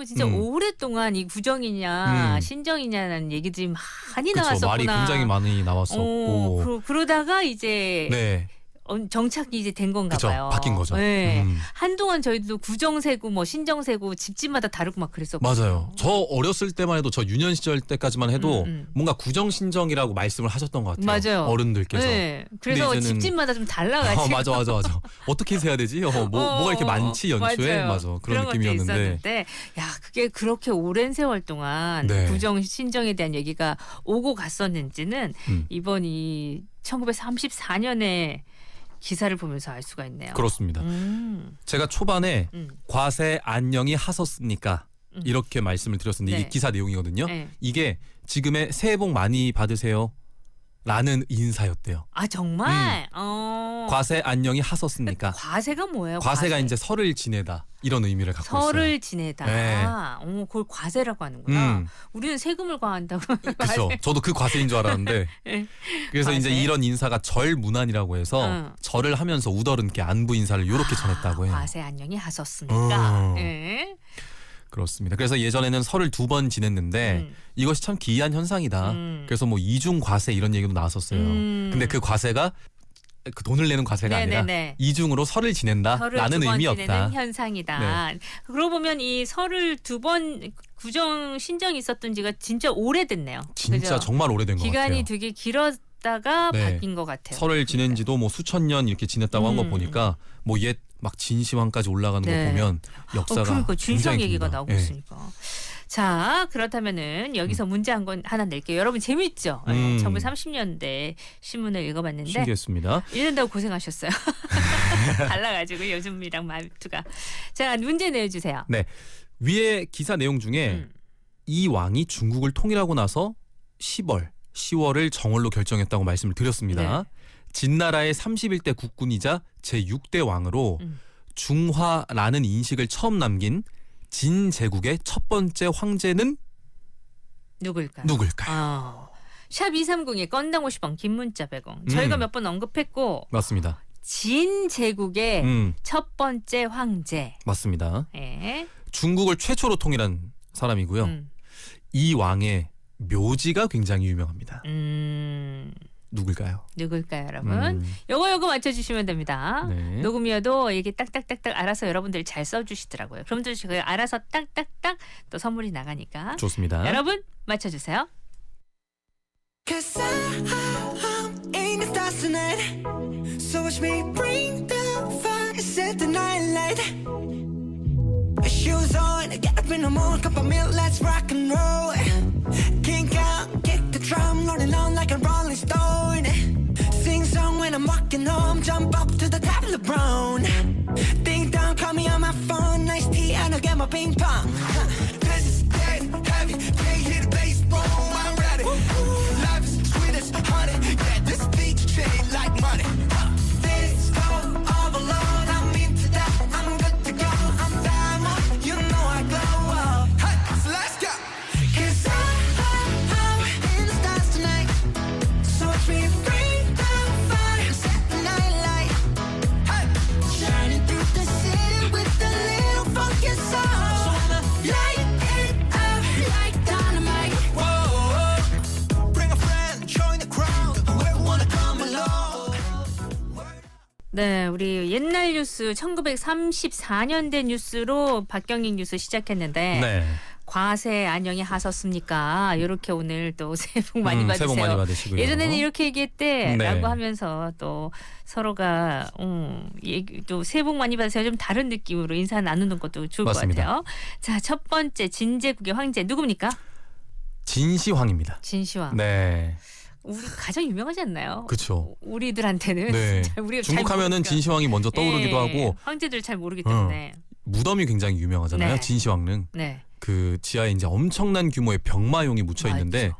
진짜 음. 오랫동안 이 구정이냐 음. 신정이냐는 얘기들이 많이 그쵸. 나왔었구나. 말이 굉장히 많이 나왔었고. 그러다가 이제 네. 정착이 이제 된 건가 그쵸. 봐요. 바뀐 거죠. 네. 음. 한동안 저희도 구정세고 뭐 신정세고 집집마다 다르고 막 그랬었거든요. 맞아요. 저 어렸을 때만 해도 저 유년 시절 때까지만 해도 뭔가 구정신정이라고 말씀을 하셨던 것 같아요. 맞아요. 어른들께서. 네. 그래서 근데 이제는- 집집마다 좀 달라가지고. 맞아. 어떻게 세야 되지? 뭐가 이렇게 많지 연초에? 맞아요. 맞아. 그런 것도 느낌이었는데. 있었는데, 야 그게 그렇게 오랜 세월 동안 네. 구정 신정에 대한 얘기가 오고 갔었는지는 이번 이 1934년에 기사를 보면서 알 수가 있네요. 그렇습니다. 제가 초반에 과세 안녕이 하섰습니까? 이렇게 말씀을 드렸었는데 네. 이게 기사 내용이거든요. 네. 이게 지금의 새해 복 많이 받으세요 라는 인사였대요. 아 정말? 과세 안녕이 하섰습니까? 과세가 뭐예요? 과세가 과세? 이제 설을 지내다 이런 의미를 갖고 설을 있어요. 지내다. 네. 그걸 과세라고 하는구나. 음. 우리는 세금을 과한다고. 그렇죠. 저도 그 과세인 줄 알았는데 네. 그래서 과세? 이제 이런 인사가 절문안이라고 해서 절을 하면서 우더른께 안부 인사를 이렇게 전했다고 해요. 과세 안녕이 하셨습니까? 음. 네. 그렇습니다. 그래서 예전에는 설을 2번 지냈는데 이것이 참 기이한 현상이다. 그래서 뭐 이중 과세 이런 얘기도 나왔었어요. 근데 그 과세가 그 돈을 내는 과세가 아니라 이중으로 설을 지낸다라는 의미였다. 지내는 현상이다. 네. 그러고 보면 이 설을 2번 구정 신정이 있었던 지가 진짜 오래됐네요. 진짜 그죠? 정말 오래된 것 같아요. 기간이 되게 길었다가 네. 바뀐 것 같아요. 설을 지낸 지도 뭐 수천 년 이렇게 지냈다고 한 거 보니까 뭐 옛 막 진시황까지 올라가는 네. 거 보면 역사가 그러니까 진시황 굉장히 얘기가 깁니다. 나오고 네. 있으니까. 자 여기서 여기서 문제 한 건 하나 낼게요. 여러분 재밌죠? 1930년대 신문을 읽어봤는데 신기했습니다. 읽는다고 고생하셨어요. 달라가지고 요즘이랑 말투가. 자 문제 내주세요. 네. 위에 기사 내용 중에 이 왕이 중국을 통일하고 나서 10월을 정월로 결정했다고 말씀을 드렸습니다. 네. 진나라의 31대 국군이자 제6대 왕으로 중화라는 인식을 처음 남긴 진제국의 첫 번째 황제는 누굴까요? 샵 230에 건당 50원 긴 문자 100원. 저희가 몇 번 언급했고 맞습니다. 진제국의 첫 번째 황제. 맞습니다. 네. 중국을 최초로 통일한 사람이고요. 이 왕의 묘지가 굉장히 유명합니다. 누굴까요? 여러분? 요거 맞춰주시면 됩니다. 네. 녹음이어도 이게 딱딱딱딱 알아서 여러분들이 잘 써주시더라고요. 그럼 또 제가 알아서 딱딱딱 또 선물이 나가니까. 좋습니다. 여러분 맞춰주세요. Cause I'm in the stars tonight. So watch me bring the fire, set the night light. Shoes on, get up in the morning, cup of milk, let's rock and roll. Kink out, kick the drum, rolling on like a rolling stone. Sing song when I'm walking home, jump up to the top of the brown. Ding dong, call me on my phone, nice tea, and I'll get my ping pong. This is dead heavy, can't hear the bass, boom, I'm ready. Life is sweet as honey, yeah, this beat chain like money. This go all alone, I'm into that, I'm good to go, I'm diamond, you know I glow up. Hey, so let's go. Cause I'm in the stars tonight, so watch me bring the fire, set the night light. Hey, shining through the city with a little funky soul. So I'ma light it up like dynamite. Whoa, bring a friend, join the crowd, whoever wanna come along. 네, 우리 옛날 뉴스 1934년대 뉴스로 박경익 뉴스 시작했는데 네. 과세 안녕히 하셨습니까? 이렇게 오늘 또 새해 복 많이 받으세요. 새해 복 많이 받으시고요. 예전에는 이렇게 얘기했대라고 네. 하면서 또 서로가 또 새해 복 많이 받으세요. 좀 다른 느낌으로 인사 나누는 것도 좋을 맞습니다. 것 같아요. 자, 첫 번째 진제국의 황제 누굽니까? 진시황입니다. 진시황. 네. 우리 가장 유명하지 않나요? 그렇죠. 우리들한테는 네. 잘 우리가 잘 중국 하면은 모르니까. 진시황이 먼저 떠오르기도 하고 황제들 잘 모르기 때문에. 무덤이 굉장히 유명하잖아요. 네. 진시황릉. 네. 그 지하에 이제 엄청난 규모의 병마용이 묻혀 있는데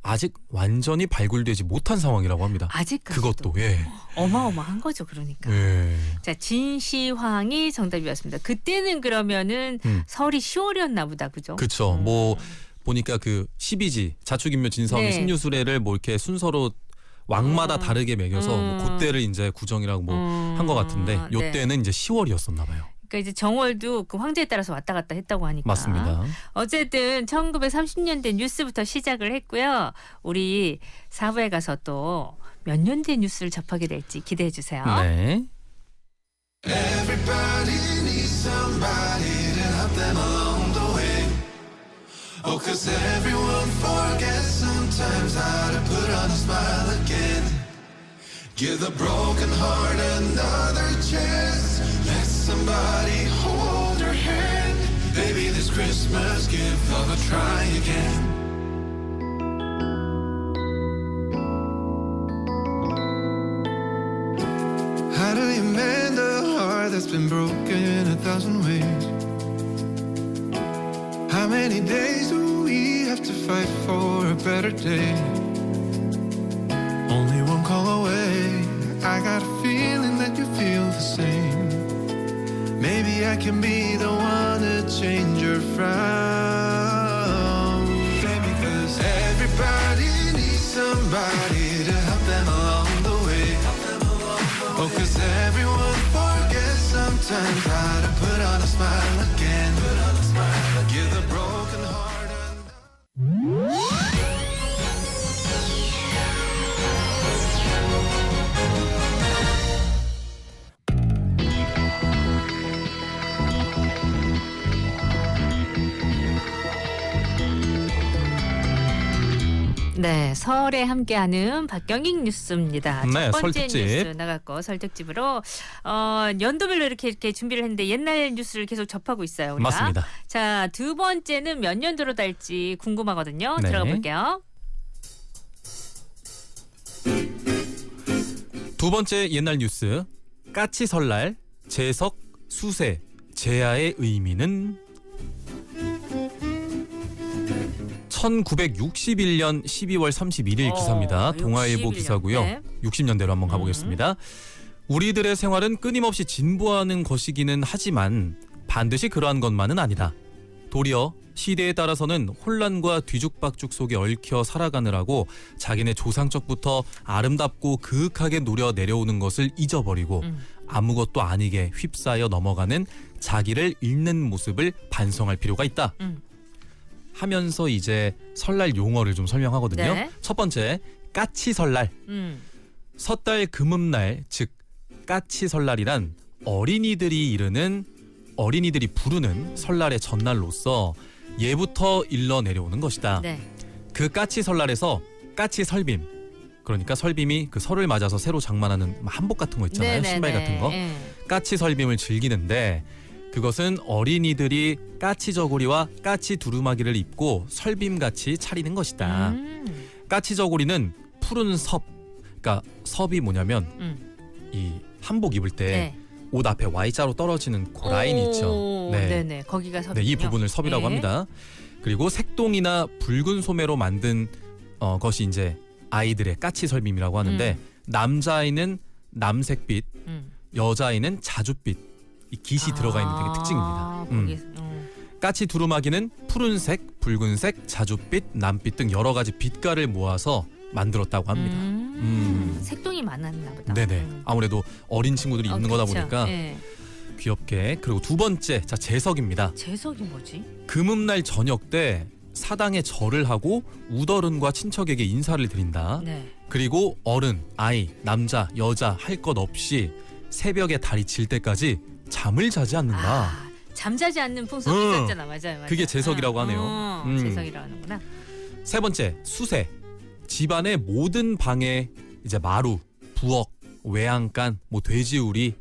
아직 완전히 발굴되지 못한 상황이라고 합니다. 아직까지도. 그것도 예. 어마어마한 거죠, 그러니까. 예. 자, 진시황이 정답이었습니다. 그때는 그러면은 설이 10월이었나 보다, 그죠? 그렇죠. 뭐 보니까 그 12지 자축인묘 진사홍의 네. 신유수레를 뭐 이렇게 순서로 왕마다 다르게 매겨서 뭐 그때를 이제 구정이라고 뭐 한 것 같은데 네. 요때는 이제 10월이었었나 봐요. 그러니까 이제 정월도 그 황제에 따라서 왔다 갔다 했다고 하니까. 맞습니다. 어쨌든 1930년대 뉴스부터 시작을 했고요. 우리 4부에 가서 또 몇 년대 뉴스를 접하게 될지 기대해 주세요. 네. Everybody needs somebody to help them along the way. Oh, 'cause everyone forgets sometimes how to put on a smile again. Give the broken heart another chance. Let somebody hold your hand. Baby, this Christmas give love a try again. How do you mend a heart that's been broken 1,000 ways? How many days do we have to fight for a better day? Only one call away. I got a feeling that you feel the same. Maybe I can be the one to change your frown. Baby, 'cause everybody needs somebody to help them along the way. Oh, 'cause everyone forgets sometimes how to put on a smile again. Give the broken heart 네, 설에 함께하는 박경익 뉴스입니다. 네, 첫 번째 설특집. 뉴스 나갔고 설특집으로 연도별로 이렇게 준비를 했는데 옛날 뉴스를 계속 접하고 있어요. 우리가. 맞습니다. 자, 두 번째는 몇 년도로 달지 궁금하거든요. 네. 들어가 볼게요. 두 번째 옛날 뉴스. 까치 설날, 제석, 수세, 제야의 의미는 1961년 12월 31일 기사입니다. 동아일보 61년. 기사고요. 네. 60년대로 한번 가보겠습니다. 우리들의 생활은 끊임없이 진보하는 것이기는 하지만 반드시 그러한 것만은 아니다. 도리어 시대에 따라서는 혼란과 뒤죽박죽 속에 얽혀 살아가느라고 자기네 조상적부터 아름답고 그윽하게 노려 내려오는 것을 잊어버리고 아무것도 아니게 휩싸여 넘어가는 자기를 잃는 모습을 반성할 필요가 있다. 하면서 이제 설날 용어를 좀 설명하거든요. 네. 첫 번째, 까치 설날. 섣달 금음날, 즉 까치 설날이란 어린이들이 부르는 설날의 전날로서 예부터 일러 내려오는 것이다. 네. 그 까치 설날에서 까치 설빔, 그러니까 설빔이 그 설을 맞아서 새로 장만하는 한복 같은 거 있잖아요. 네네네. 신발 같은 거. 네. 까치 설빔을 즐기는데 그것은 어린이들이 까치 저고리와 까치 두루마기를 입고 설빔같이 차리는 것이다. 까치 저고리는 푸른 섭, 그러니까 섭이 뭐냐면 이 한복 입을 때 옷 앞에 Y자로 떨어지는 그 라인 있죠. 네네. 거기가 섭이군요. 네, 이 부분을 섭이라고 네. 합니다. 그리고 색동이나 붉은 소매로 만든 것이 이제 아이들의 까치 설빔이라고 하는데 남자아이는 남색빛, 여자아이는 자줏빛, 이 깃이 들어가 있는 되게 특징입니다. 까치 두루마기는 푸른색, 붉은색, 자줏빛, 남빛 등 여러 가지 빛깔을 모아서 만들었다고 합니다. 색동이 많았나 보다. 네네. 아무래도 어린 친구들이 입는 거다 그쵸. 보니까 네. 귀엽게. 그리고 두 번째, 자 제석입니다. 제석이 뭐지? 금음날 저녁 때 사당에 절을 하고 우더른과 친척에게 인사를 드린다. 네. 그리고 어른, 아이, 남자, 여자 할 것 없이 새벽에 달이 질 때까지 잠을 자지 않는다. 잠자지 않는 풍습이 있었잖아. 맞아요. 그게 제석이라고 하네요. 제석이라고 하는구나. 세 번째, 수세. 집안의 모든 방에 이제 마루, 부엌, 외양간, 뭐 돼지우리,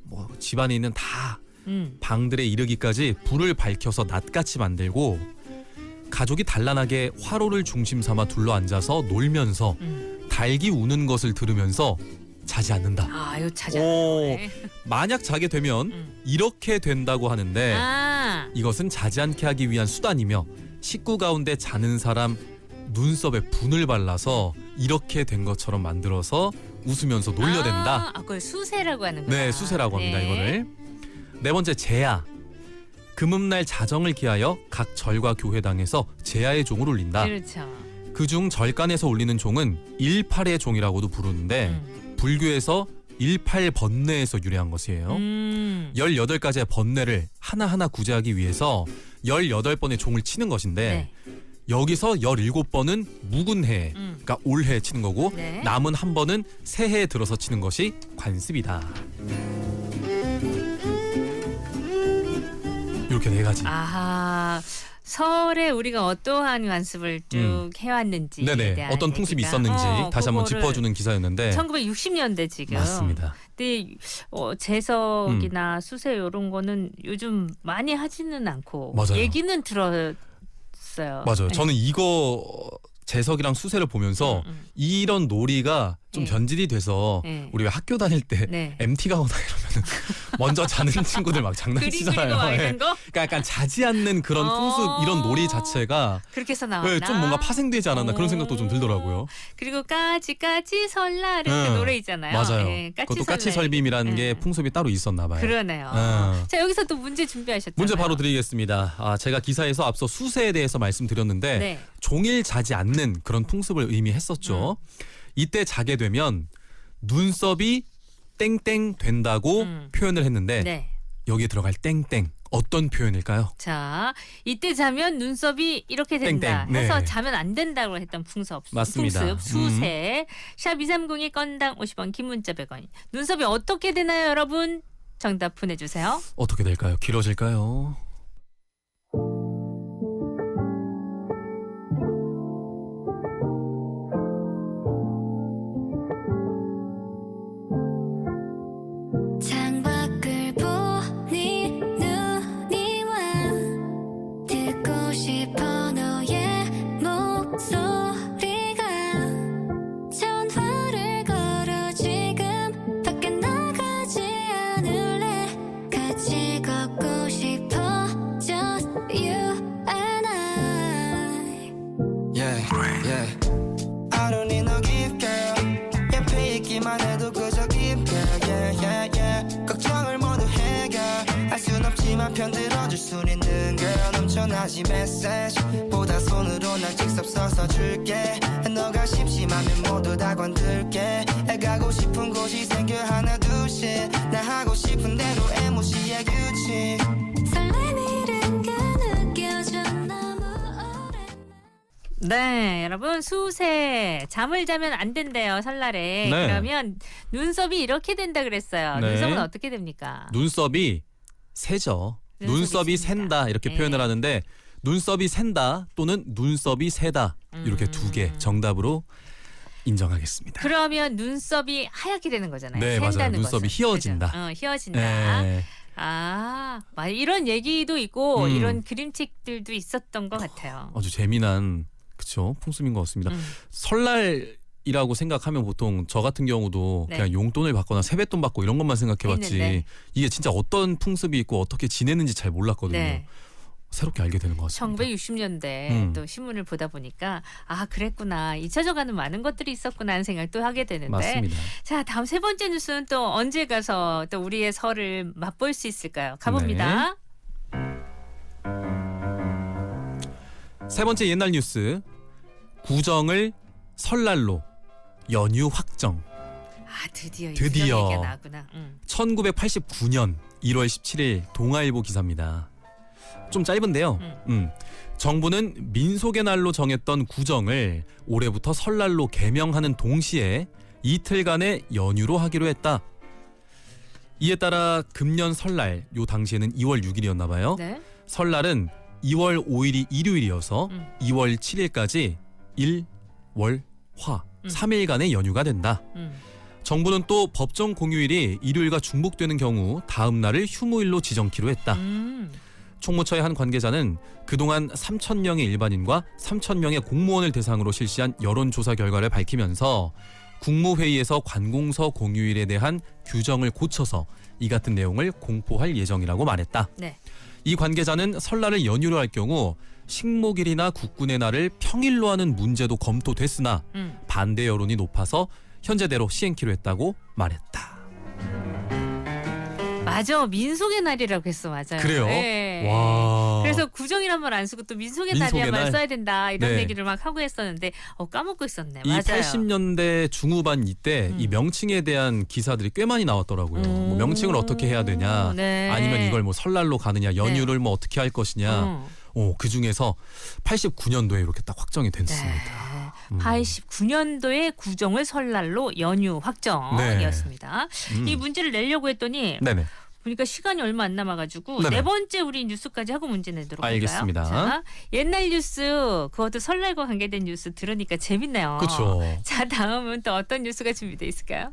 뭐 집안에 있는 다 방들에 이르기까지 불을 밝혀서 낫같이 만들고 가족이 단란하게 화로를 중심 삼아 둘러앉아서 놀면서 닭이 우는 것을 들으면서 자지 않는다. 아, 이거 자지 않는 만약 자게 되면 이렇게 된다고 하는데 이것은 자지 않게 하기 위한 수단이며 식구 가운데 자는 사람 눈썹에 분을 발라서 이렇게 된 것처럼 만들어서 웃으면서 놀려댄다. 그걸 수세라고 하는구나. 네, 수세라고 합니다. 이거를. 네 번째, 제야. 금음날 자정을 기하여 각 절과 교회당에서 제야의 종을 울린다. 그렇죠. 그중 절간에서 울리는 종은 일팔의 종이라고도 부르는데 불교에서 18번뇌에서 유래한 것이에요. 18가지의 번뇌를 하나하나 구제하기 위해서 18번의 종을 치는 것인데 네. 여기서 17번은 묵은 해, 그러니까 올해 치는 거고 네. 남은 한 번은 새해에 들어서 치는 것이 관습이다. 이렇게 4가지. 아하. 설에 우리가 어떠한 관습을 쭉 해왔는지에 네네. 대한 어떤 풍습이 얘기가, 있었는지 다시 한번 그거를 짚어주는 기사였는데 1960년대 지금. 맞습니다. 근데 재석이나 수세 이런 거는 요즘 많이 하지는 않고 맞아요. 얘기는 들었어요. 맞아요. 네. 저는 이거 재석이랑 수세를 보면서 이런 놀이가 좀 네. 변질이 돼서 네. 우리 왜 학교 다닐 때 네. MT 가거나 이러면은 먼저 자는 친구들 막 그림 그리고 장난치잖아요. 막 예. 이런 거 그러니까 약간 자지 않는 그런 풍습 이런 놀이 자체가 그렇게 해서 나왔나? 예, 좀 뭔가 파생되지 않았나 그런 생각도 좀 들더라고요. 그리고 까치 설날은 그 노래 있잖아요. 맞아요. 예, 그것도 까치설빔이라는 게 풍습이 따로 있었나 봐요. 그러네요. 자, 여기서 또 문제 준비하셨잖아요. 문제 바로 드리겠습니다. 제가 기사에서 앞서 수세에 대해서 말씀드렸는데 네. 종일 자지 않는 그런 풍습을 의미했었죠. 이때 자게 되면 눈썹이 땡땡 된다고 표현을 했는데 네. 여기에 들어갈 땡땡 어떤 표현일까요? 자, 이때 자면 눈썹이 이렇게 된다 땡땡. 해서 네. 자면 안 된다고 했던 풍습, 맞습니다. 수세. 샵 2302 건당 50원, 긴 문자 100원. 눈썹이 어떻게 되나요, 여러분? 정답 보내주세요. 어떻게 될까요? 길어질까요? 창밖을 보니 눈이 와 듣고 싶어 너의 목소리가 전화를 걸어 지금 밖에 나가지 않을래 같이 걷고 싶어 just you and I Yeah, yeah. I don't need no gift, girl. 옆에 있기만 해도 그저 gift, girl. Yeah, yeah, yeah. 걱정을 모두 해결. 알 순 없지만 편들어줄 순 있는 girl. 넘쳐나지 메시지. 보다 손으로 날 직접 써서 줄게. 너가 심심하면 모두 다 건들게. 가고 싶은 곳이 생겨 하나 둘씩. 나 하고 싶은 대로 애무시의 규칙. 설렘이란 게 느껴져 너무 오랜 네, 여러분 수세 잠을 자면 안 된대요 설날에. 네. 그러면 눈썹이 이렇게 된다 그랬어요. 네. 눈썹은 어떻게 됩니까? 눈썹이 새죠. 눈썹이 셉니다. 샌다 이렇게 네. 표현을 하는데 눈썹이 샌다 또는 눈썹이 새다 이렇게 2개 정답으로 인정하겠습니다. 그러면 눈썹이 하얗게 되는 거잖아요. 네, 맞아요. 샌다는 눈썹이 것은. 휘어진다. 그죠? 휘어진다. 네. 이런 얘기도 있고 이런 그림책들도 있었던 것 같아요. 아주 재미난 그쵸 풍습인 것 같습니다. 설날이라고 생각하면 보통 저 같은 경우도 네. 그냥 용돈을 받거나 세뱃돈 받고 이런 것만 생각해봤지 했는데. 이게 진짜 어떤 풍습이 있고 어떻게 지내는지 잘 몰랐거든요. 네. 새롭게 알게 되는 것 같습니다. 1960년대 또 신문을 보다 보니까 그랬구나. 잊혀져가는 많은 것들이 있었구나 하는 생각도 하게 되는데. 맞습니다. 자, 다음 세 번째 뉴스는 또 언제 가서 또 우리의 설을 맛볼 수 있을까요? 가봅니다. 세 번째 옛날 뉴스 구정을 설날로 연휴 확정. 드디어 이 드디어. 얘기가 나왔구나. 1989년 1월 17일 동아일보 기사입니다. 좀 짧은데요. 정부는 민속의 날로 정했던 구정을 올해부터 설날로 개명하는 동시에 이틀간의 연휴로 하기로 했다. 이에 따라 금년 설날, 요 당시에는 2월 6일이었나 봐요. 네. 설날은 2월 5일이 일요일이어서 2월 7일까지 일, 월, 화 3일간의 연휴가 된다. 정부는 또 법정 공휴일이 일요일과 중복되는 경우 다음 날을 휴무일로 지정키로 했다. 총무처의 한 관계자는 그동안 3,000명의 일반인과 3,000명의 공무원을 대상으로 실시한 여론조사 결과를 밝히면서 국무회의에서 관공서 공휴일에 대한 규정을 고쳐서 이 같은 내용을 공포할 예정이라고 말했다. 네. 이 관계자는 설날을 연휴로 할 경우 식목일이나 국군의 날을 평일로 하는 문제도 검토됐으나 반대 여론이 높아서 현재대로 시행키로 했다고 말했다. 맞아. 민속의 날이라고 했어. 맞아요. 그래요? 네. 와. 그래서 구정이란 말 안 쓰고 또 민속의 민속의 날이란 말 날? 써야 된다. 이런 네. 얘기를 막 하고 했었는데 까먹고 있었네. 이 맞아요. 80년대 중후반 이때 이 명칭에 대한 기사들이 꽤 많이 나왔더라고요. 뭐 명칭을 어떻게 해야 되냐, 네. 아니면 이걸 뭐 설날로 가느냐, 연휴를 뭐 어떻게 할 것이냐. 그 중에서 89년도에 이렇게 딱 확정이 됐습니다. 네. 89년도에 구정을 설날로 연휴 확정이었습니다. 이 문제를 내려고 했더니 네네. 보니까 시간이 얼마 안 남아가지고 네네. 네 번째 우리 뉴스까지 하고 문제 내도록 알겠습니다. 할까요? 자, 옛날 뉴스 그것도 설날과 관계된 뉴스 들으니까 재밌네요. 그렇죠. 자, 다음은 또 어떤 뉴스가 준비돼 있을까요?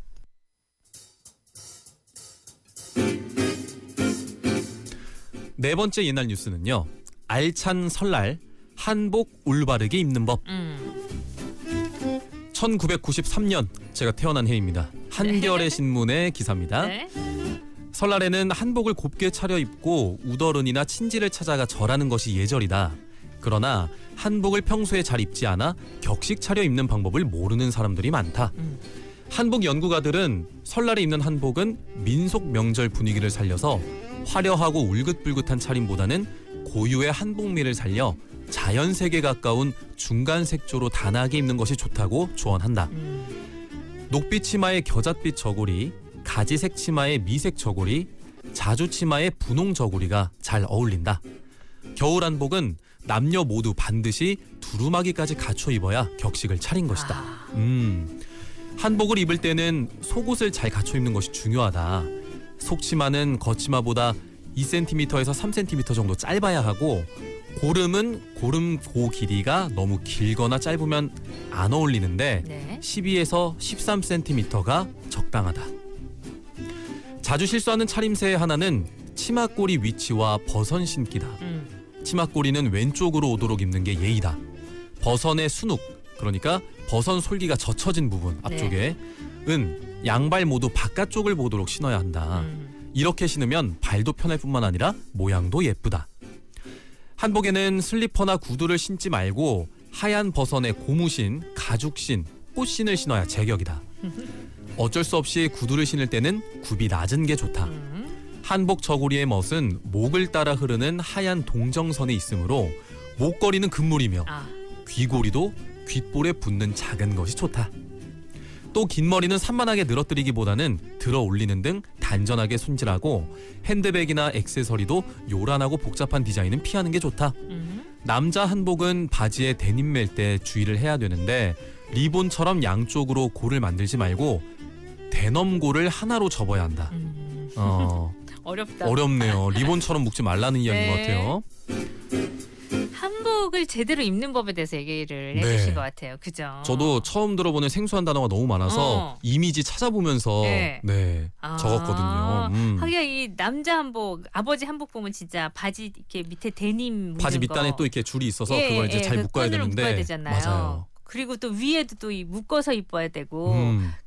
네 번째 옛날 뉴스는요. 알찬 설날 한복 올바르게 입는 법. 1993년 제가 태어난 해입니다. 한겨레 신문의 기사입니다. 네. 설날에는 한복을 곱게 차려입고 우더른이나 친지를 찾아가 절하는 것이 예절이다. 그러나 한복을 평소에 잘 입지 않아 격식 차려입는 방법을 모르는 사람들이 많다. 한복 연구가들은 설날에 입는 한복은 민속 명절 분위기를 살려서 화려하고 울긋불긋한 차림보다는 고유의 한복미를 살려 자연색에 가까운 중간 색조로 단아하게 입는 것이 좋다고 조언한다. 녹빛 치마에 겨잣빛 저고리, 가지색 치마에 미색 저고리, 자주 치마에 분홍 저고리가 잘 어울린다. 겨울 한복은 남녀 모두 반드시 두루마기까지 갖춰 입어야 격식을 차린 것이다. 한복을 입을 때는 속옷을 잘 갖춰 입는 것이 중요하다. 속치마는 겉치마보다 2cm에서 3cm 정도 짧아야 하고 고름은 고름고 길이가 너무 길거나 짧으면 안 어울리는데 네. 12에서 13cm가 적당하다. 자주 실수하는 차림새의 하나는 치마꼬리 위치와 버선 신기다. 치마꼬리는 왼쪽으로 오도록 입는 게 예의다. 버선의 순욱, 그러니까 버선 솔기가 젖혀진 부분 앞쪽에 은 양발 모두 바깥쪽을 보도록 신어야 한다. 이렇게 신으면 발도 편할 뿐만 아니라 모양도 예쁘다. 한복에는 슬리퍼나 구두를 신지 말고 하얀 버선에 고무신, 가죽신, 꽃신을 신어야 제격이다. 어쩔 수 없이 구두를 신을 때는 굽이 낮은 게 좋다. 한복 저고리의 멋은 목을 따라 흐르는 하얀 동정선이 있으므로 목걸이는 금물이며 귀고리도 귓볼에 붙는 작은 것이 좋다. 또 긴 머리는 산만하게 늘어뜨리기보다는 들어 올리는 등 단전하게 손질하고 핸드백이나 액세서리도 요란하고 복잡한 디자인은 피하는 게 좋다. 남자 한복은 바지에 데님 맬 때 주의를 해야 되는데 리본처럼 양쪽으로 골을 만들지 말고 대넘골을 하나로 접어야 한다. 어렵다. 어렵네요. 리본처럼 묶지 말라는 이야기인 것 같아요. 한복을 제대로 입는 법에 대해서 얘기를 해주신 것 같아요. 그죠? 저도 처음 들어보는 생소한 단어가 너무 많아서 이미지 찾아보면서 적었거든요. 하기야 이 남자 한복, 아버지 한복 보면 진짜 바지 이렇게 밑에 데님 묶는 바지 밑단에 거. 또 이렇게 줄이 있어서 그걸 이제 잘 묶어야 끈으로 되는데 묶어야 되잖아요. 맞아요. 그리고 또 위에도 또 이 묶어서 입어야 되고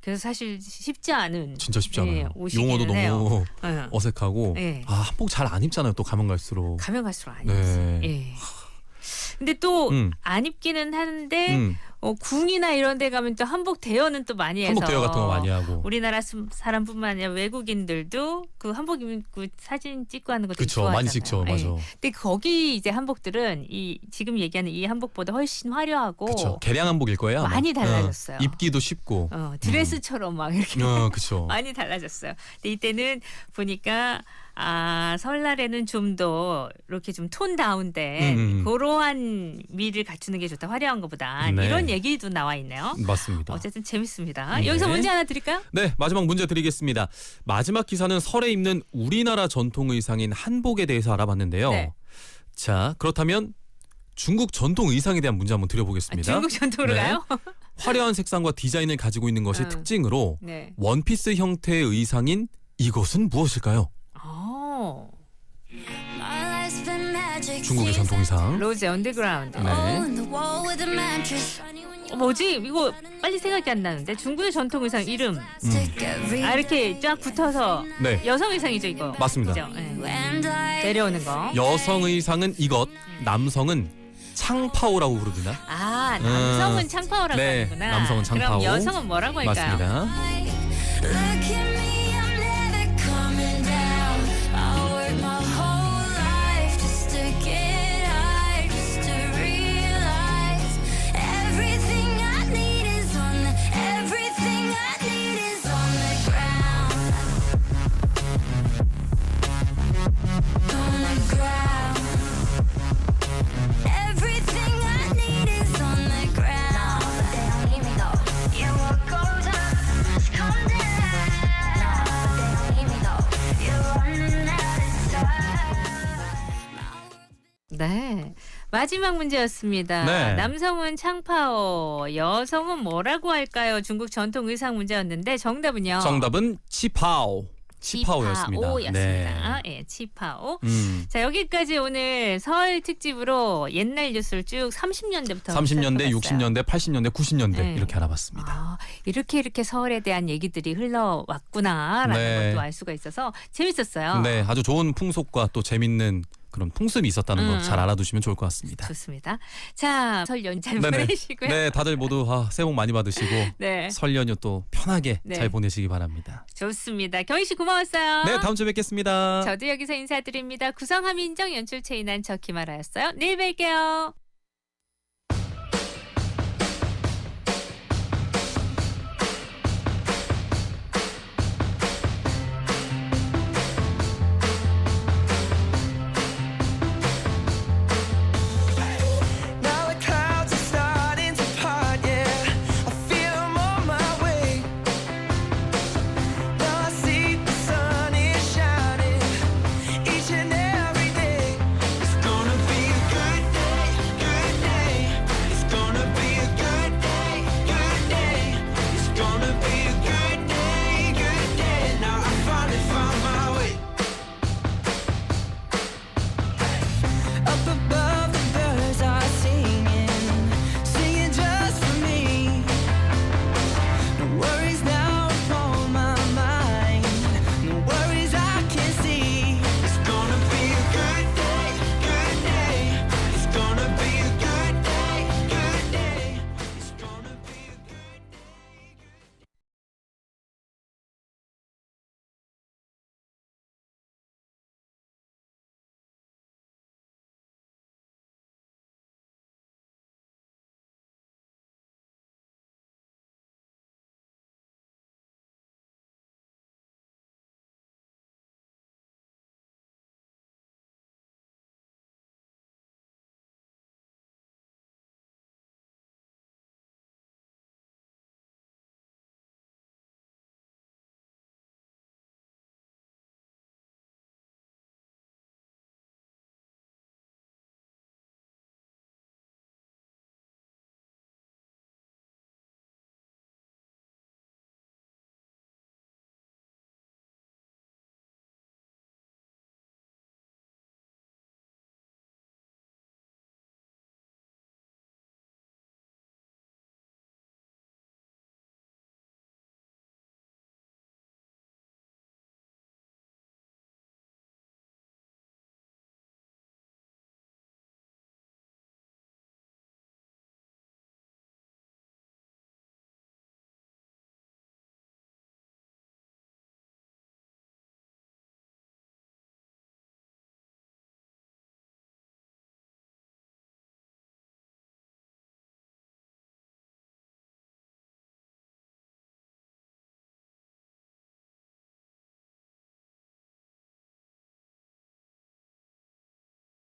그래서 사실 쉽지 않은 진짜 쉽지 않아요. 옷이기는 용어도 너무 해요. 어색하고 한복 잘 안 입잖아요. 또 가면 갈수록. 가면 갈수록 안 입지. 근데 또 안 입기는 하는데 궁이나 이런 데 가면 또 한복 대여는 또 많이 해서 한복 대여 같은 거 많이 하고 우리나라 사람뿐만 아니라 외국인들도 그 한복 입고 사진 찍고 하는 것도 그쵸, 좋아하잖아요. 많이 찍죠. 맞아. 근데 거기 이제 한복들은 이 지금 얘기하는 이 한복보다 훨씬 화려하고 그쵸. 개량 한복일 거예요. 아마. 많이 달라졌어요. 입기도 쉽고 드레스처럼 막 이렇게 그쵸. 많이 달라졌어요. 근데 이때는 보니까 설날에는 좀 더 이렇게 좀 톤 다운된 그러한 미를 갖추는 게 좋다. 화려한 것보다 이런 얘기도 나와 있네요. 맞습니다. 어쨌든 재밌습니다. 여기서 문제 하나 드릴까요? 네, 마지막 문제 드리겠습니다. 마지막 기사는 설에 입는 우리나라 전통 의상인 한복에 대해서 알아봤는데요. 자, 그렇다면 중국 전통 의상에 대한 문제 한번 드려보겠습니다. 중국 전통으로 가요? 화려한 색상과 디자인을 가지고 있는 것이 특징으로 원피스 형태의 의상인 이것은 무엇일까요? 중국의 전통 의상. 로즈 언더그라운드. 뭐지? 이거 빨리 생각이 안 나는데 중국의 전통 의상 이름. 이렇게 쫙 붙어서 여성 의상이죠 이거. 맞습니다. 내려오는 거. 여성 의상은 이것, 남성은 창파오라고 부르나? 남성은 창파오라고 하는구나. 남성은 창파오. 그럼 여성은 뭐라고 할까요? 맞습니다. 마지막 문제였습니다. 네. 남성은 창파오, 여성은 뭐라고 할까요? 중국 전통 의상 문제였는데 정답은요. 정답은 치파오. 치파오였습니다. 치파오였습니다. 네, 치파오. 음. 자, 여기까지 오늘 설 특집으로 옛날 뉴스를 쭉 30년대부터 30년대, 60년대, 80년대, 90년대 네. 이렇게 알아봤습니다. 아, 이렇게 설에 대한 얘기들이 흘러왔구나라는 네. 것도 알 수가 있어서 재밌었어요. 네, 아주 좋은 풍속과 또 재밌는 그런 풍습이 있었다는 거 잘 알아두시면 좋을 것 같습니다. 좋습니다. 자, 설 연휴 잘 네네. 보내시고요. 네, 다들 모두 새해 복 많이 받으시고 네. 설 연휴 또 편하게 네. 잘 보내시기 바랍니다. 좋습니다. 경희 씨 고마웠어요. 네, 다음 주에 뵙겠습니다. 저도 여기서 인사드립니다. 구성함 인정 연출 최인한 저 김아라였어요. 내일 뵐게요.